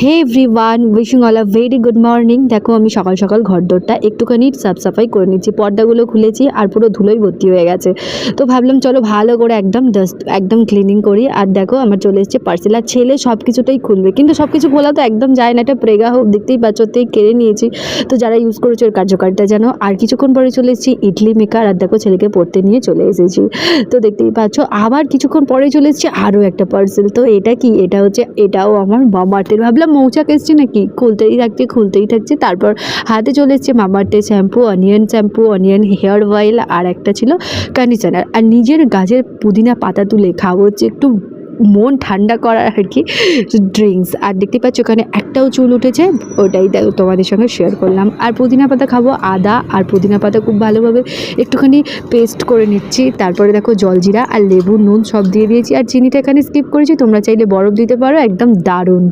Hey everyone, wishing all a very good morning. দেখো আমি সকাল সকাল ঘরদোরটা একটুখানি সাফ সাফাই করে নিচ্ছি, পর্দাগুলো খুলেছি আর পুরো ধুলোই ভর্তি হয়ে গেছে। তো ভাবলাম চলো ভালো করে একদম ডাস্ট একদম ক্লিনিং করি। আর দেখো আমার চলে এসেছে পার্সেল, আর ছেলে সব কিছুটাই খুলবে, কিন্তু সব কিছু খোলা তো একদম যায় না, একটা প্রেগা হোক, দেখতেই পাচ্ছ কেড়ে নিয়েছি। তো যারা ইউজ করেছে ওর কার্যকারিতা জানো। আর কিছুক্ষণ পরে চলে এসেছি ইডলি মেকার, আর দেখো ছেলেকে পড়তে নিয়ে চলে এসেছি। তো দেখতেই পাচ্ছ আবার কিছুক্ষণ পরে চলে এসেছি আরও একটা পার্সেল। তো এটা কি, এটা হচ্ছে, এটাও আমার মামার্থের। ভাবলাম মৌচাক এসছে নাকি, খুলতেই থাকছে। তারপর হাতে চলে এসছে মামার্থের শ্যাম্পু, অনিয়ন হেয়ার অয়েল, আর একটা ছিল কন্ডিশনার। আর নিজের গাছের পুদিনা পাতা তুলে খাবো হচ্ছে একটু মন ঠান্ডা করার আর কি ড্রিঙ্কস। আর দেখতে পাচ্ছ ওখানে একটাও চুল উঠেছে, ওটাই তোমাদের সঙ্গে শেয়ার করলাম। আর পুদিনা পাতা খাবো, আদা আর পুদিনা পাতা খুব ভালোভাবে একটুখানি পেস্ট করে নিচ্ছি। তারপরে দেখো জলজিরা আর লেবু নুন সব দিয়ে দিয়েছি, আর চিনিটা এখানে স্কিপ করেছি, তোমরা চাইলে বরফ দিতে পারো, একদম দারুণ।